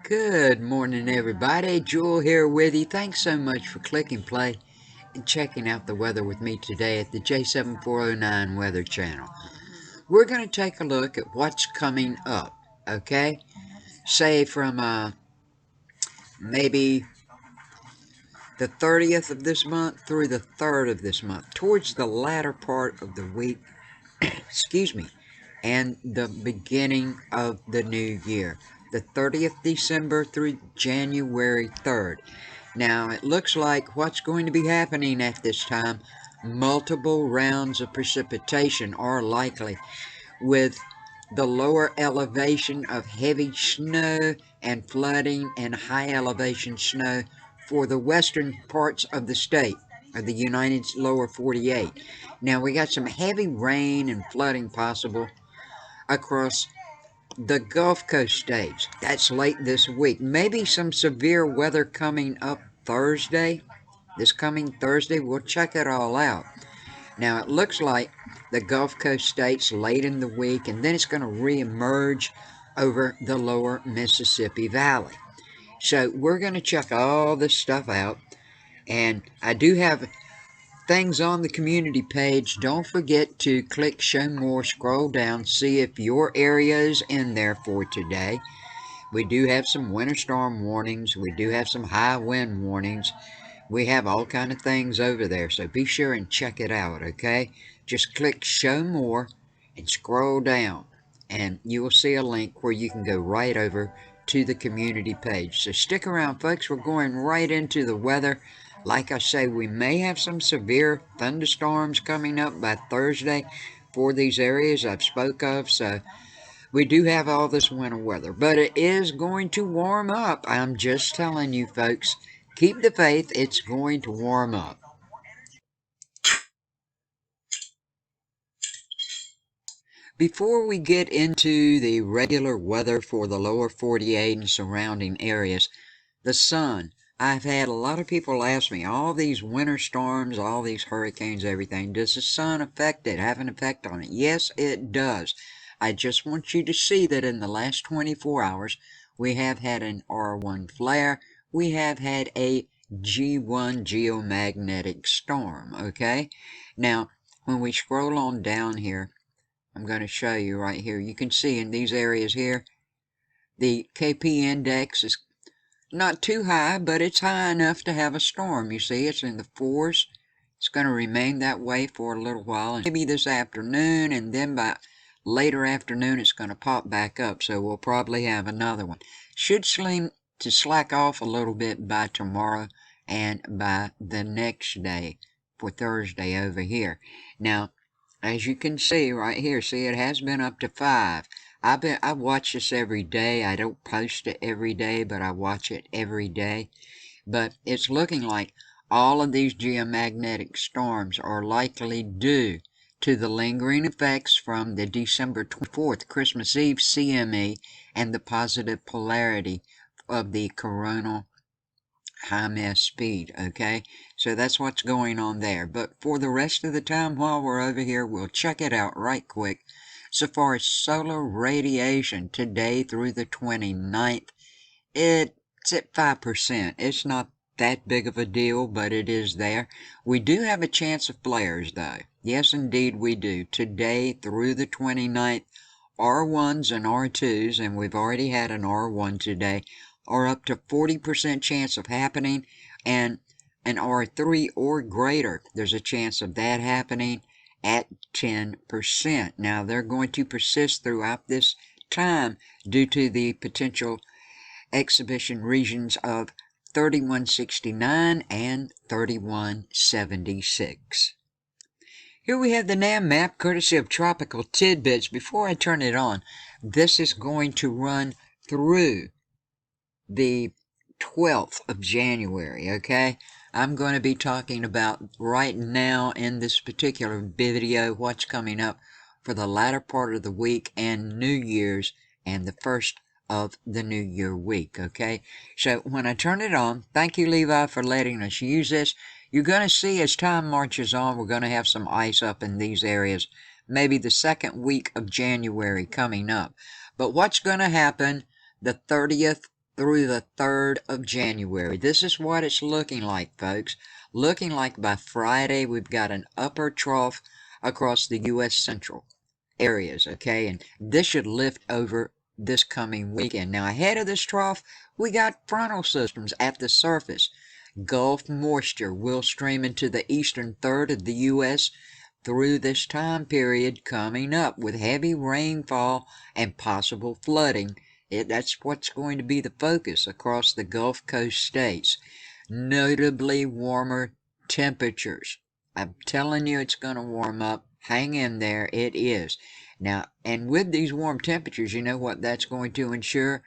Good morning, everybody. Jewel here with you. Thanks so much for clicking play and checking out the weather with me today at the J7409 Weather Channel. We're going to take a look at what's coming up, okay? Say from maybe the 30th of this month through the 3rd of this month, towards the latter part of the week, excuse me, and the beginning of the new year, the 30th December through January 3rd. Now, it looks like what's going to be happening at this time, multiple rounds of precipitation are likely, with the lower elevation of heavy snow and flooding and high elevation snow for the western parts of the state of the United lower 48. Now, we got some heavy rain and flooding possible across the Gulf Coast states. That's late this week. Maybe some severe weather coming up Thursday. This coming Thursday, we'll check it all out. Now, it looks like the Gulf Coast states late in the week, and then it's going to reemerge over the lower Mississippi Valley. So we're going to check all this stuff out, and I do have things on the community page. Don't forget to click show more, scroll down, see if your area is in there for today. We do have some winter storm warnings. We do have some high wind warnings. We have all kind of things over there, so be sure and check it out, okay? Just click show more and scroll down, and you will see a link where you can go right over to the community page. So stick around, folks. We're going right into the weather. Like I say, we may have some severe thunderstorms coming up by Thursday for these areas I've spoke of, so we do have all this winter weather, but it is going to warm up. I'm just telling you, folks. Keep the faith, it's going to warm up. Before we get into the regular weather for the lower 48 and surrounding areas, the sun. I've had a lot of people ask me, all these winter storms, all these hurricanes, everything, does the sun affect it, have an effect on it? Yes, it does. I just want you to see that in the last 24 hours, we have had an R1 flare. We have had a G1 geomagnetic storm, okay? Now, when we scroll on down here, I'm going to show you right here. You can see in these areas here, the KP index is not too high, but it's high enough to have a storm. You see, it's in the 4s. It's going to remain that way for a little while, and maybe this afternoon, and then by later afternoon, it's going to pop back up, so we'll probably have another one. Should seem to slack off a little bit by tomorrow and by the next day for Thursday over here. Now, as you can see right here, see, it has been up to 5. I watch this every day. I don't post it every day, but I watch it every day. But it's looking like all of these geomagnetic storms are likely due to the lingering effects from the December 24th, Christmas Eve CME, and the positive polarity of the coronal high mass speed, okay? So that's what's going on there. But for the rest of the time while we're over here, we'll check it out right quick. So far as solar radiation today through the 29th, it's at 5%. It's not that big of a deal, but it is there. We do have a chance of flares, though. Yes, indeed, we do. Today through the 29th, R1s and R2s, and we've already had an R1 today, are up to 40% chance of happening, and an R3 or greater, there's a chance of that happening at 10%. Now, they're going to persist throughout this time due to the potential exhibition regions of 3169 and 3176. Here we have the NAM map, courtesy of Tropical Tidbits. Before I turn it on, this is going to run through the 12th of January, okay? I'm going to be talking about right now in this particular video what's coming up for the latter part of the week and New Year's and the first of the New Year week, okay? So when I turn it on, thank you, Levi, for letting us use this. You're going to see as time marches on, we're going to have some ice up in these areas, maybe the second week of January coming up. But what's going to happen the 30th through the 3rd of January. This is what it's looking like, folks. Looking like by Friday, we've got an upper trough across the U.S. central areas, okay? And this should lift over this coming weekend. Now, ahead of this trough, we got frontal systems at the surface. Gulf moisture will stream into the eastern third of the U.S. through this time period coming up with heavy rainfall and possible flooding. That's what's going to be the focus across the Gulf Coast states. Notably warmer temperatures. I'm telling you it's going to warm up. Hang in there. It is. Now, and with these warm temperatures, you know what that's going to ensure?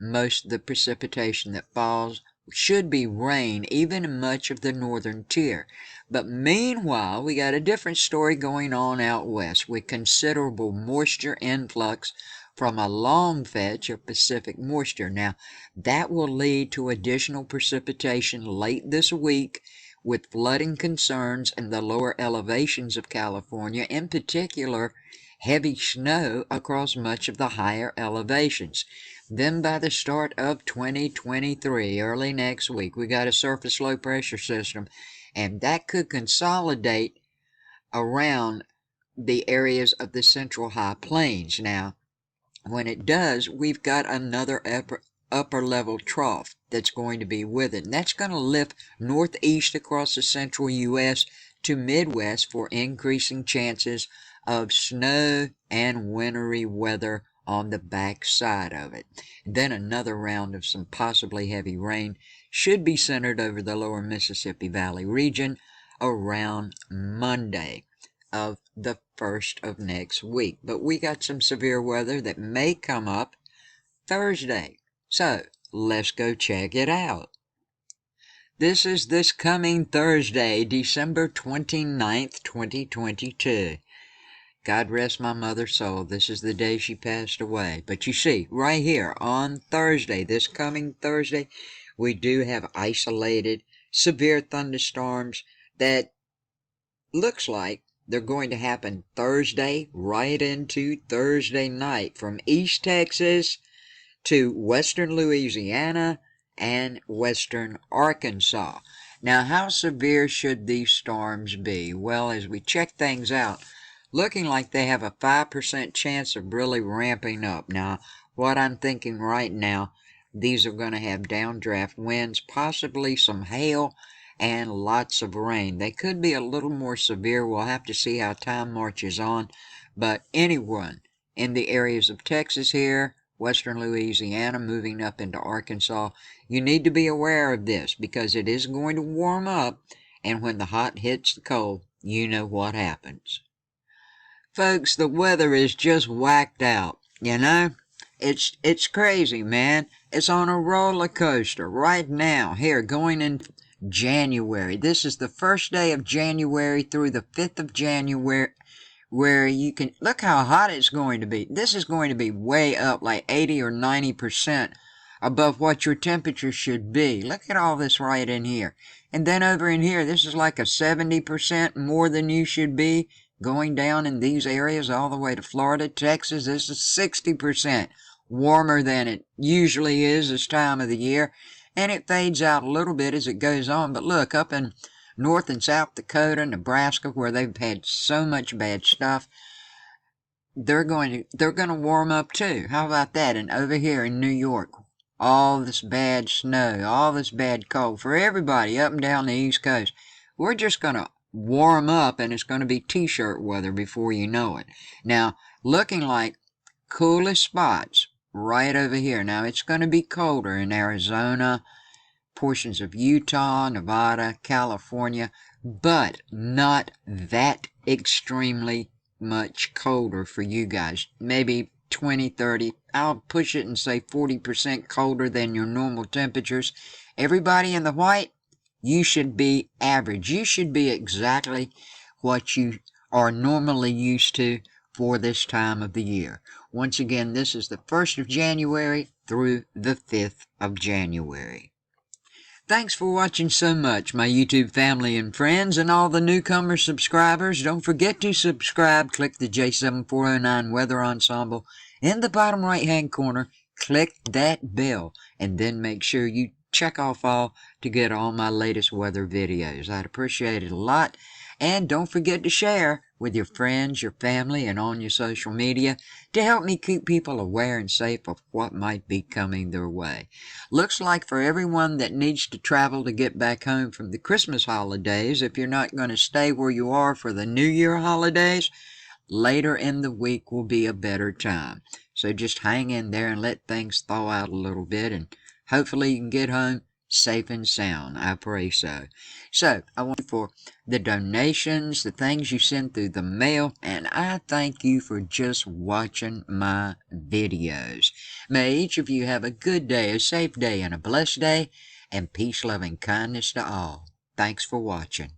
Most of the precipitation that falls should be rain, even in much of the northern tier. But meanwhile, we got a different story going on out west with considerable moisture influx from a long fetch of Pacific moisture. Now, that will lead to additional precipitation late this week with flooding concerns in the lower elevations of California, in particular, heavy snow across much of the higher elevations. Then by the start of 2023, early next week, we got a surface low pressure system, and that could consolidate around the areas of the central high plains. Now, when it does, we've got another upper level trough that's going to be with it. And that's going to lift northeast across the central U.S. to Midwest for increasing chances of snow and wintry weather on the back side of it. Then another round of some possibly heavy rain should be centered over the lower Mississippi Valley region around Monday of the 1st of next week. But we got some severe weather that may come up Thursday. So let's go check it out. This is this coming Thursday, December 29th, 2022. God rest my mother's soul. This is the day she passed away. But you see, right here on Thursday, this coming Thursday, we do have isolated severe thunderstorms that looks like they're going to happen Thursday right into Thursday night from East Texas to western Louisiana and western Arkansas. Now, how severe should these storms be? Well, as we check things out, looking like they have a 5% chance of really ramping up. Now, what I'm thinking right now, these are going to have downdraft winds, possibly some hail, and lots of rain. They could be a little more severe. We'll have to see how time marches on. But anyone in the areas of Texas here, western Louisiana, moving up into Arkansas, you need to be aware of this because it is going to warm up. And when the hot hits the cold, you know what happens. Folks, the weather is just whacked out, you know? It's crazy, man. It's on a roller coaster right now, here, going in January. This is the first day of January through the 5th of January, where you can, look how hot it's going to be. This is going to be way up, like 80 or 90% above what your temperature should be. Look at all this right in here. And then over in here, this is like a 70% more than you should be. Going down in these areas all the way to Florida, Texas, this is 60% warmer than it usually is this time of the year. And it fades out a little bit as it goes on. But look, up in North and South Dakota, Nebraska, where they've had so much bad stuff, they're going to warm up too. How about that? And over here in New York, all this bad snow, all this bad cold for everybody up and down the East Coast. We're just going to warm up, and it's going to be t-shirt weather before you know it. Now, looking like coolest spots right over here. Now, it's going to be colder in Arizona, portions of Utah, Nevada, California, but not that extremely much colder for you guys. Maybe 20, 30, I'll push it and say 40% colder than your normal temperatures. Everybody in the white, you should be average. You should be exactly what you are normally used to for this time of the year. Once again, this is the 1st of January through the 5th of January. Thanks for watching so much, my YouTube family and friends, and all the newcomer subscribers. Don't forget to subscribe. Click the J7409 Weather Ensemble in the bottom right-hand corner. click that bell, and then make sure you check off all to get all my latest weather videos. I'd appreciate it a lot. And don't forget to share with your friends, your family, and on your social media to help me keep people aware and safe of what might be coming their way. Looks like for everyone that needs to travel to get back home from the Christmas holidays, if you're not going to stay where you are for the New Year holidays, later in the week will be a better time. So just hang in there and let things thaw out a little bit, and hopefully you can get home safe and sound. I pray so. So I want you for the donations, the things you send through the mail, and I thank you for just watching my videos. May each of you have a good day, a safe day, and a blessed day, and peace, love, and kindness to all. Thanks for watching.